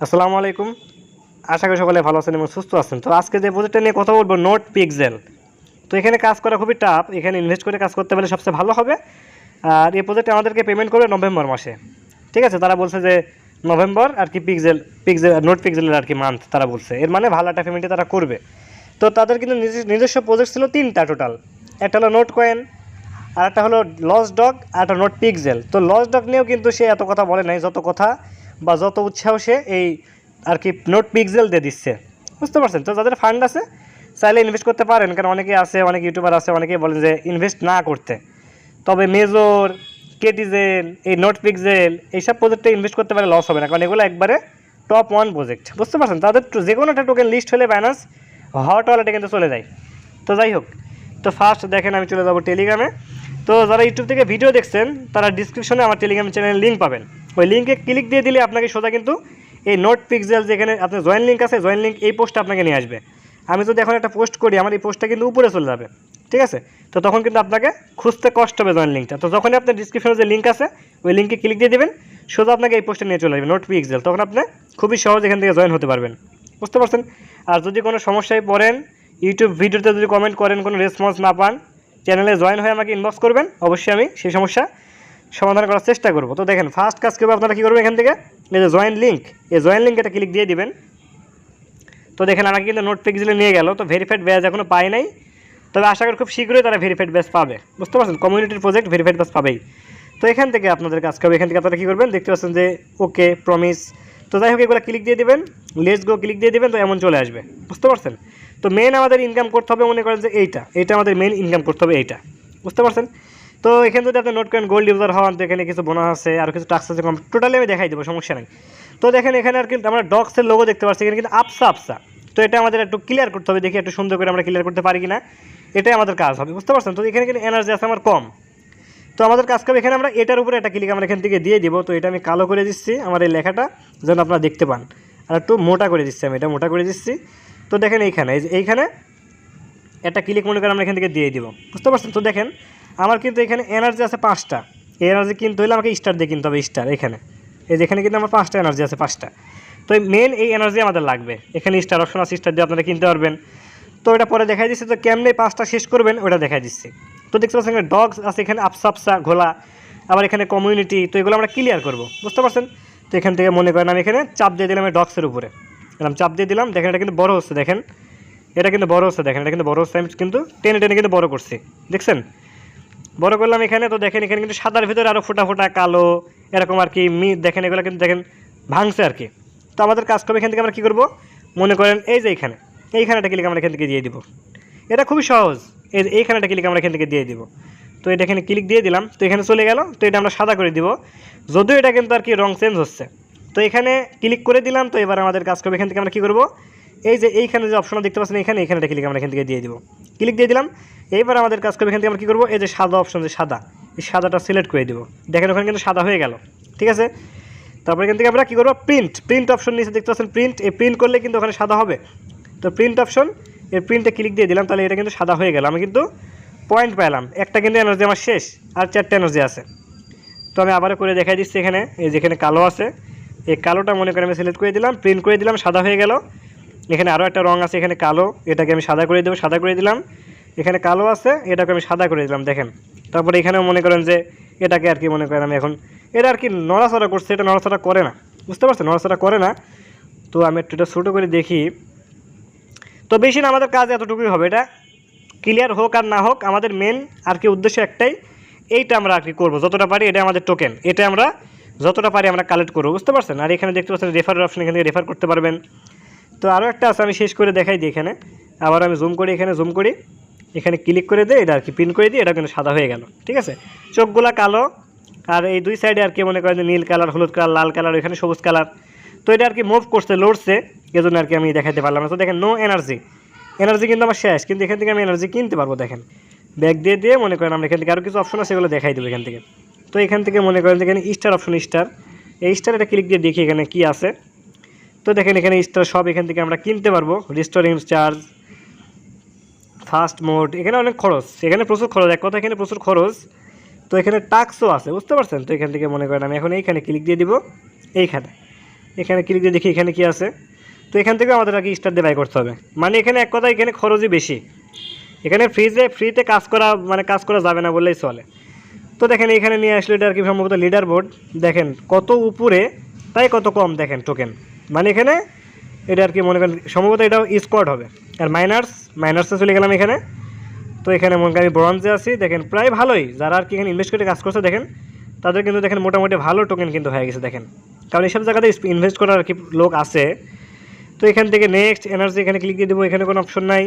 আসসালামু আলাইকুম। আশা করি সকলে ভালো আছেন এবং সুস্থ আছেন। তো আজকে যে প্রজেক্টটা নিয়ে কথা বলবো, নোট পিক্সেল। তো এখানে কাজ করা খুবই টাফ। এখানে ইনভেস্ট করে কাজ করতে পারলে সবচেয়ে ভালো হবে। আর এই প্রজেক্টে আমাদেরকে পেমেন্ট করবে নভেম্বর মাসে। ঠিক আছে, তারা বলছে যে নভেম্বর আর কি পিক্সেল পিক্সেল নোট পিক্সেলের আর কি মান্থ তারা বলছে, এর মানে ভালো একটা পেমেন্টে তারা করবে। তো তাদের কিন্তু নিজস্ব প্রজেক্ট ছিল তিনটা টোটাল। একটা হলো নোট কয়েন, আর একটা হলো লস ডগ, আর একটা নোট পিক্সেল। তো লস ডগ নিয়েও কিন্তু সে এত কথা বলে নাই, যত কথা বা যত উৎসাহ সে এই আর কি নোট পিক্সেল দিয়ে দিচ্ছে। বুঝতে পারছেন? তো যাদের ফান্ড আছে চাইলে ইনভেস্ট করতে পারেন, কারণ অনেকে আছে, অনেক ইউটিউবার আছে, অনেকেই বলেন যে ইনভেস্ট না করতে। তবে মেজর, কেটিজেন, এই নোট পিক্সেল এইসব প্রজেক্টে ইনভেস্ট করতে পারে লস হবে না, কারণ এগুলো একবারে টপ ওয়ান প্রজেক্ট। বুঝতে পারছেন? তাদের যে কোনো একটা টোকেন লিস্ট হলে বাইন্যান্স হট ওয়ালেটে কিন্তু চলে যায়। তো যাই হোক, তো ফার্স্ট দেখেন আমি চলে যাবো টেলিগ্রামে। তো যারা ইউটিউব থেকে ভিডিও দেখছেন তারা ডিসক্রিপশনে আমার টেলিগ্রাম চ্যানেলের লিঙ্ক পাবেন। ওই লিঙ্কে ক্লিক দিয়ে দিলে আপনাকে সোজা কিন্তু এই নোট পিক্সেল যেখানে আপনার জয়েন লিঙ্ক আছে, জয়েন লিঙ্ক এই পোস্টটা আপনাকে নিয়ে আসবে। আমি যদি এখন একটা পোস্ট করি, আমার এই পোস্টটা কিন্তু উপরে চলে যাবে। ঠিক আছে? তো তখন কিন্তু আপনাকে খুঁজতে কষ্ট হবে জয়েন লিঙ্কটা। তো যখনই আপনার ডিসক্রিপশনে যে লিঙ্ক আছে ওই লিঙ্কে ক্লিক দিয়ে দেবেন, সোজা আপনাকে এই পোস্টে নিয়ে চলে আসবে নোট পিক্সেল। তখন আপনি খুবই সহজ এখান থেকে জয়েন হতে পারবেন। বুঝতে পারছেন? আর যদি কোনো সমস্যায় পড়েন, ইউটিউব ভিডিওতে যদি কমেন্ট করেন, কোনো রেসপন্স না পান, চ্যানেলে জয়েন হয়ে আমাকে ইনবক্স করবেন, অবশ্যই আমি সেই সমস্যা সমাধান করার চেষ্টা করব। তো দেখেন ফার্স্ট কাজ করবে, আপনারা কী করবেন, এখান থেকে এই যে জয়েন লিঙ্ক, এই জয়েন লিঙ্ক এটা ক্লিক দিয়ে দিবেন। তো দেখেন আমাকে কিন্তু নোট পিক্সেলে নিয়ে গেল। তো ভেরিফাইড ব্যাচ এখনও পাই নাই, তবে আশা করি খুব শীঘ্রই তারা ভেরিফাইড ব্যাচ পাবে। বুঝতে পারছেন? কমিউনিটির প্রজেক্ট ভেরিফাইড ব্যাচ পাবেই। তো এখান থেকে আপনাদের কাজ করবে, এখান থেকে আপনারা কী করবেন, দেখতে পাচ্ছেন যে ওকে প্রমিস। তো যাই হোক, এগুলো ক্লিক দিয়ে দেবেন, লেটস গো ক্লিক দিয়ে দেবেন, তো এমন চলে আসবে। বুঝতে পারছেন? তো মেন আমাদের ইনকাম করতে হবে, মনে করেন যে এইটা আমাদের মেন ইনকাম করতে হবে এইটা। বুঝতে পারছেন? তো এখানে যদি আপনি নোট করেন গোল্ড ইউজার হন, তো এখানে কিছু বোনাস আছে, আর কিছু টাস্ক আছে, টোটালি আমি দেখাই দেবো, সমস্যা নেই। তো দেখেন এখানে আর কি আমরা ডক্সের লোগো দেখতে পাচ্ছি, এখানে কিন্তু আপসা আপসা। তো এটা আমাদের একটু ক্লিয়ার করতে হবে, দেখি একটু সুন্দর করে আমরা ক্লিয়ার করতে পারি কিনা, এটাই আমাদের কাজ হবে। বুঝতে পারছেন? তো এখানে কিন্তু এনার্জি আছে আমার কম, তো আমাদের কাজ করবে এখানে আমরা এটার উপরে একটা ক্লিক আমরা এখান থেকে দিয়ে দিব। তো এটা আমি কালো করে দিচ্ছি, আমার এই লেখাটা যেন আপনারা দেখতে পান, আর একটু মোটা করে দিচ্ছি, আমি এটা মোটা করে দিচ্ছি। তো দেখেন এইখানে একটা ক্লিক মনে করে আমরা এখান থেকে দিয়ে দিব। বুঝতে পারছেন? তো দেখেন আমার কিন্তু এখানে এনার্জি আছে 5টা। এই এনার্জি কিনতে হলে আমাকে স্টার দিয়ে কিনতে হবে, স্টার। এখানে এই যেখানে কিন্তু আমার 5টা এনার্জি আছে, 5টা। তো মেন এই এনার্জি আমাদের লাগবে। এখানে স্টার অপশন আছে, স্টার দিয়ে আপনারা কিনতে পারবেন। তো এটা পরে দেখাই দিচ্ছি। তো কেমনে 5টা শেষ করবেন ওটা দেখাই দিচ্ছি। তো দেখতে পাচ্ছেন এখানে ডগস আছে, এখানে আপসা আপসা ঘোলা, আবার এখানে কমিউনিটি। তো এগুলো আমরা ক্লিয়ার করব। বুঝতে পারছেন? তো এখান থেকে মনে করেন আমি এখানে চাপ দিয়ে দিলাম এই ডগসের উপরে, এরকম চাপ দিয়ে দিলাম। দেখেন এটা কিন্তু বড় হচ্ছে, দেখেন এটা কিন্তু বড় হচ্ছে, দেখেন এটা কিন্তু বড় হচ্ছে। আমি কিন্তু টেনে টেনে কিন্তু বড় করছি, দেখছেন? বড় করলাম এখানে। তো দেখেন এখানে কিন্তু সাদার ভিতরে আরও ফোটা ফোটা কালো এরকম আর কি দেখেন, এগুলো কিন্তু দেখেন ভাঙছে আর কি। তো আমাদের কাজ করবে এখান থেকে আমরা কী করবো, মনে করেন এই যে এইখানে একটা ক্লিক আমরা এখান থেকে দিয়ে দিব। এটা খুবই সহজ, এইখানে একটা ক্লিক আমরা এখান থেকে দিয়ে দিব। তো এটা এখানে ক্লিক দিয়ে দিলাম, তো এখানে চলে গেল। তো এটা আমরা সাদা করে দিব, যদিও এটা কিন্তু আর কি রং চেঞ্জ হচ্ছে। তো এখানে ক্লিক করে দিলাম। তো এবার আমাদের কাজ করবে এখান থেকে আমরা কী করবো, এই যে এইখানে যে অপশনটা দেখতে পাচ্ছেন, এখানে একটা ক্লিক আমরা এখান থেকে দিয়ে দিব। ক্লিক দিয়ে দিলাম। এইবার আমাদের কাজ করবে এখান থেকে আমরা কী করবো, এই যে সাদা অপশন, যে সাদা, এই সাদাটা সিলেক্ট করে দিব। দেখেন ওখানে কিন্তু সাদা হয়ে গেল। ঠিক আছে? তারপরে এখান থেকে আমরা কী করবো, প্রিন্ট অপশন নিচে দেখতে পাচ্ছেন, এই প্রিন্ট করলে কিন্তু ওখানে সাদা হবে। তো প্রিন্ট অপশন, এর প্রিন্টে ক্লিক দিয়ে দিলাম, তাহলে এটা কিন্তু সাদা হয়ে গেল। আমি কিন্তু পয়েন্ট পেলাম, একটা কিন্তু এনার্জি আমার শেষ, আর 4টা এনার্জি আছে। তো আমি আবারও করে দেখাই দিচ্ছি। এখানে এই যেখানে কালো আছে, এই কালোটা মনে করে আমি সিলেক্ট করে দিলাম, প্রিন্ট করে দিলাম, সাদা হয়ে গেল। এখানে আরও একটা রং আছে, এখানে কালো, এটাকে আমি সাদা করে দেবো, সাদা করে দিলাম। এখানে কালো আছে, এটাকে আমি সাদা করে দিলাম, দেখেন। তারপরে এখানেও মনে করেন যে এটাকে আর কি মনে করেন আমি এখন এটা আর কি নড়াচড়া করছে, এটা নড়াচড়া করে না। বুঝতে পারছেন? নড়াচড়া করে না। তো আমি একটু এটা ছোটো করে দেখি। তো বেশি না, আমাদের কাজ এতটুকুই হবে। এটা ক্লিয়ার হোক আর না হোক, আমাদের মেন আর কি উদ্দেশ্য একটাই, এইটা আমরা আর কি করবো যতটা পারি। এটা আমাদের টোকেন, এটা আমরা যতটা পারি আমরা কালেক্ট করবো। বুঝতে পারছেন? আর এখানে দেখতে পাচ্ছেন রেফারের অপশন, এখানে রেফার করতে পারবেন। তো আরও একটা আছে, আমি শেষ করে দেখাই দিই। এখানে আবার আমি জুম করি, এখানে জুম করি, এখানে ক্লিক করে দিই, এটা আর কি পিন করে দিই, এটা কিন্তু সাদা হয়ে গেল। ঠিক আছে? চোখগুলা কালো, আর এই দুই সাইডে আর কি মনে করেন যে নীল কালার, হলুদ কালার, লাল কালার, এখানে সবুজ কালার। তো এটা আর কি মুভ করছে, লড়ছে, এজন্য আর কি আমি দেখাতে পারলাম না। তো দেখেন নো এনার্জি কিন্তু আমার শেষ, কিন্তু এখান থেকে আমি এনার্জি কিনতে পারবো। দেখেন ব্যাক দিয়ে দিয়ে মনে করেন আমরা এখান থেকে আরও কিছু অপশন আছে, সেগুলো দেখাই দেবো এখান থেকে। তো এখান থেকে মনে করেন যে এখানে স্টার অপশন, স্টার, এই স্টার এটা ক্লিক দিয়ে দেখি এখানে কী আছে। তো দেখেন এখানে স্টার সব এখান থেকে আমরা কিনতে পারবো। রিস্টোরিং চার্জ, ফাস্ট মোড, এখানে অনেক খরচ, এখানে প্রচুর খরচ, এক কথা এখানে প্রচুর খরচ। তো এখানে টাস্কও আছে। বুঝতে পারছেন? তো এখান থেকে মনে করেন আমি এখন এইখানে ক্লিক দিয়ে দিব, এইখানে। এখানে ক্লিক দিয়ে দেখি এখানে কি আছে। তো এখান থেকে আমাদের আর কি স্টার দিয়ে বাই করতে হবে। মানে এখানে এক কথা এখানে খরচই বেশি, এখানে ফ্রিতে কাজ করা মানে কাজ করা যাবে না বললেই চলে। তো দেখেন এখানে নিয়ে আসলে এটা আর কি সম্ভবত লিডার বোর্ড, দেখেন কত উপরে তাই কত কম দেখেন টোকেন। মানে এখানে এটা আর কি মনে করেন সম্ভবত এটাও স্কোয়াড হবে। আর মাইনার্সে চলে গেলাম এখানে। তো এখানে মনে করেন আমি ব্রঞ্জে আছি, দেখেন প্রায় ভালোই যারা আর কি এখানে ইনভেস্ট করে কাজ করছে দেখেন তাদের কিন্তু দেখেন মোটামুটি ভালো টোকেন কিন্তু হয়ে গেছে দেখেন, কারণ এইসব জায়গাতে ইনভেস্ট করার আর কি লোক আছে। তো এখান থেকে নেক্সট এনার্জি এখানে ক্লিক দিয়ে দেবো, এখানে কোনো অপশন নাই।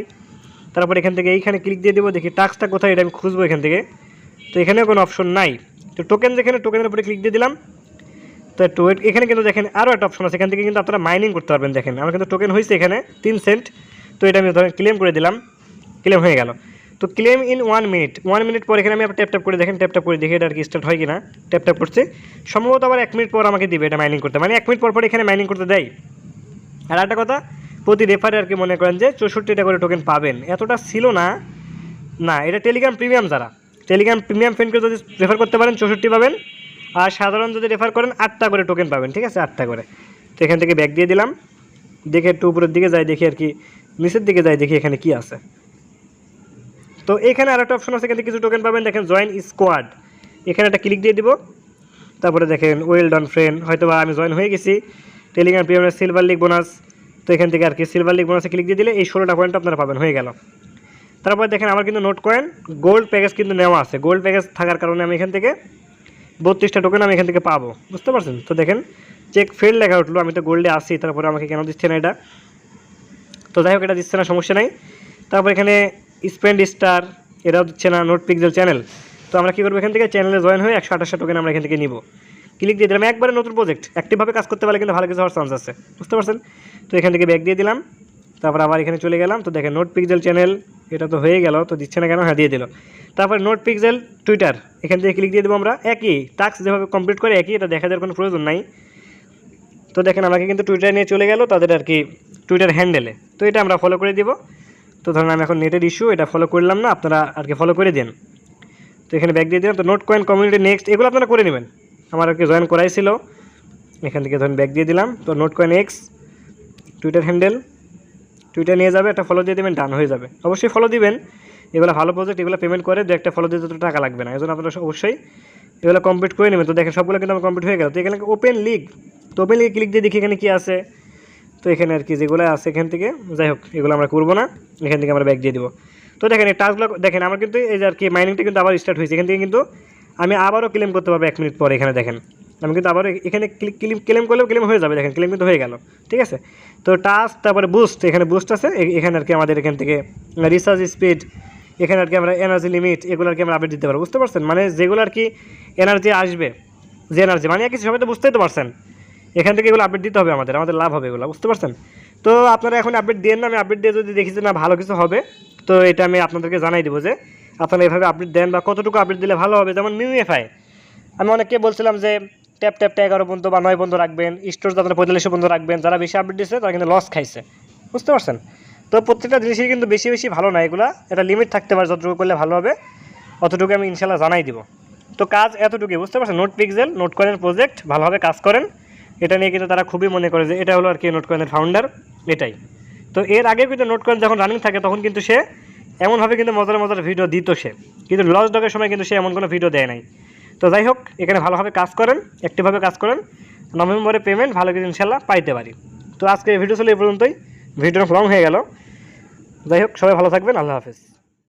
তারপর এখান থেকে এইখানে ক্লিক দিয়ে দেবো, দেখি টাস্কটা কোথায় এটা আমি খুঁজবো এখান থেকে। তো এখানেও কোনো অপশন নাই। তো টোকেন যেখানে টোকেনের উপরে ক্লিক দিয়ে দিলাম। তো একটু এখানে কিন্তু দেখেন আরও একটা অপশন আছে, এখান থেকে কিন্তু আপনারা মাইনিং করতে পারবেন। দেখেন আমার কিন্তু টোকেন হয়েছে এখানে 3 সেন্ট। তো এটা আমি ধরেন ক্লেম করে দিলাম, ক্লেম হয়ে গেল। তো ক্লেম ইন 1 মিনিট, 1 মিনিট পর এখানে আমি আবার ট্যাপ করে দেখেন, ট্যাপ করে দেখি এটা আর কি স্টার্ট হয় কিনা। ট্যাপ করছে, সম্ভবত আবার 1 মিনিট পর আমাকে দিবে এটা মাইনিং করতে, মানে 1 মিনিট পর এখানে মাইনিং করতে দেয়। আর একটা কথা, প্রতি রেফারে আর কি মনে করেন যে 64টা করে টোকেন পাবেন, এতটা ছিল না। না, এটা টেলিগ্রাম প্রিমিয়াম, যারা টেলিগ্রাম প্রিমিয়াম ফ্রেন্ডকে যদি রেফার করতে পারেন 64 পাবেন। আর সাধারণ যদি রেফার করেন 8টা করে টোকেন পাবেন, ঠিক আছে, 8টা করে। তো এখান থেকে ব্যাক দিয়ে দিলাম, দেখে একটু উপরের দিকে যাই দেখি আর কি, নিচের দিকে যাই দেখি এখানে কি আছে। তো এখানে আর একটা অপশন আছে, এখানে কিছু টোকেন পাবেন দেখেন, জয়েন স্কোয়াড, এখানে একটা ক্লিক দিয়ে দিব। তারপরে দেখেন ওয়েল ডান ফ্রেন্ড, হয়তো বা আমি জয়েন হয়ে গেছি টেলিগ্রাম প্রিমিয়ামের সিলভার লিগ বোনাস। তো এখান থেকে আর কি সিলভার লিগ বোনাসে ক্লিক দিয়ে দিলে এই 16টা পয়েন্ট আপনারা পাবেন, হয়ে গেল। তারপর দেখেন আমার কিন্তু নোট কয়েন গোল্ড প্যাকেজ কিন্তু নেওয়া আছে, গোল্ড প্যাকেজ থাকার কারণে আমি এখান থেকে 32টা টোকেন আমি এখান থেকে পাবো, বুঝতে পারছেন। তো দেখেন চেক ফেল লেখা উঠলো, আমি তো গোল্ডে আসি, তারপরে আমাকে কেন দিচ্ছে না এটা। তো যাই হোক, এটা দিচ্ছে না, সমস্যা নাই। তারপর এখানে স্পেন্ড স্টার, এটাও দিচ্ছে না। নোট পিক্সেল চ্যানেল, তো আমরা কী করবো এখান থেকে চ্যানেলে জয়েন হয়ে 128টা টোকেন আমরা এখান থেকে নিব। ক্লিক দিয়ে দিলাম, একবারে নতুন প্রজেক্ট, অ্যাক্টিভভাবে কাজ করতে পারলে কিন্তু ভালো কিছু হওয়ার চান্স আছে, বুঝতে পারছেন। তো এখান থেকে ব্যাক দিয়ে দিলাম, তারপর আবার এখানে চলে গেলাম। তো দেখেন নোট পিক্সেল চ্যানেল, এটা তো হয়ে গেল, তো দিচ্ছে না কেন, হ্যাঁ দিয়ে দিল। তারপর নোট পিক্সেল টুইটার, এখান থেকে ক্লিক দিয়ে দেবো আমরা। একই টাস্ক যেভাবে কমপ্লিট করে একই, এটা দেখা দেওয়ার কোনো প্রয়োজন নাই। তো দেখেন আমাকে কিন্তু টুইটার নিয়ে চলে গেল তাদের আর কি টুইটার হ্যান্ডেলে। তো এটা আমরা ফলো করে দিব। তো ধরুন আমি এখন নেটের ইস্যু, এটা ফলো করলাম না, আপনারা আর কি ফলো করে দেন। তো এখানে ব্যাক দিয়ে দিলাম। তো নোট কয়েন কমিউনিটি নেক্সট, এগুলো আপনারা করে নেবেন, আমার আর কি জয়েন করাই ছিল। এখান থেকে ধরুন ব্যাক দিয়ে দিলাম। তো note coin x Twitter handle, Twitter নিয়ে যাবে, একটা ফলো দিয়ে দেবেন, ডান হয়ে যাবে। অবশ্যই ফলো দিবেন, এগুলো ভালো প্রজেক্ট, এগুলো পেমেন্ট করে দু একটা ফলো দিতে তো টাকা লাগবে না, এই জন্য আপনারা অবশ্যই এগুলো কমপ্লিট করে নেবেন। তো দেখেন সবগুলো কিন্তু আমার কমপ্লিট হয়ে গেল। তো এখানে ওপেন লিগ, তো ওপেন লিগে ক্লিক দিয়ে দেখি এখানে কী আছে। তো এখানে আর কি যেগুলো আছে এখান থেকে, যাই হোক এগুলো আমরা করবো না, এখান থেকে আমরা ব্যাক দিয়ে দেবো। তো দেখেন এই টাস্কগুলো দেখেন আমার কিন্তু এই যে আর কি মাইনিংটা কিন্তু আবার স্টার্ট হয়েছে, এখান থেকে কিন্তু আমি আবারও ক্লেম করতে পারবো 1 মিনিট পরে। এখানে দেখেন আমি কিন্তু আবারও এখানে ক্লেম করলেও ক্লেম হয়ে যাবে, দেখেন ক্লেম কিন্তু হয়ে গেল, ঠিক আছে। তো টাস্ক, তারপরে বুস্ট, এখানে বুস্ট আছে, এখানে আর কি আমাদের এখান থেকে রিসার্চ স্পিড, এখানে আর কি আমরা এনার্জি লিমিট, এগুলো আর কি আমরা আপডেট দিতে পারবো, বুঝতে পারছেন। মানে যেগুলো আর কি এনার্জি আসবে, যে এনার্জি মানে কিছু সবাই তো বুঝতেই তো পারছেন, এখান থেকে এগুলো আপডেট দিতে হবে আমাদের লাভ হবে এগুলো, বুঝতে পারছেন। তো আপনারা এখন আপডেট দেন না, আমি আপডেট দিয়ে যদি দেখি যে না ভালো কিছু হবে, তো এটা আমি আপনাদেরকে জানাই দেবো যে আপনারা এভাবে আপডেট দেন বা কতটুকু আপডেট দিলে ভালো হবে। যেমন মিউএফআই আমি অনেককে বলছিলাম যে ট্যাপটা 11 পর্যন্ত বা 9 পর্যন্ত রাখবেন, স্টোর আপনারা 45 পর্যন্ত রাখবেন, যারা বেশি আপডেট দিচ্ছে তারা কিন্তু লস খাইছে, বুঝতে পারছেন। তো প্রত্যেকটা জিনিসই কিন্তু বেশি বেশি ভালো না, এগুলো এটা লিমিট থাকতে পারে, যতটুকু করলে ভালো হবে অতটুকু আমি ইনশাল্লাহ জানাই দিব। তো কাজ এতটুকুই, বুঝতে পারছেন। নোট পিক্সেল নোট কয়েনের প্রজেক্ট ভালোভাবে কাজ করেন, এটা নিয়ে কিন্তু তারা খুবই মনে করে যে এটা হলো আর কি নোট কয়েনের ফাউন্ডার, এটাই। তো এর আগে কিন্তু নোট কয়েন যখন রানিং থাকে তখন কিন্তু সে এমনভাবে কিন্তু মজার মজার ভিডিও দিত সে, কিন্তু লস ডগের সময় কিন্তু সে এমন কোনো ভিডিও দেয় নাই। তো যাই হোক, এখানে ভালোভাবে কাজ করেন, অ্যাক্টিভভাবে কাজ করেন, নভেম্বরে পেমেন্ট ভালো কিছু ইনশাল্লাহ পাইতে পারি। তো আজকে ভিডিও ছিল এই পর্যন্তই, ভিডিও লং হয়ে গেল। যাই হোক, সবাই ভালো থাকবেন, আল্লাহ হাফেজ।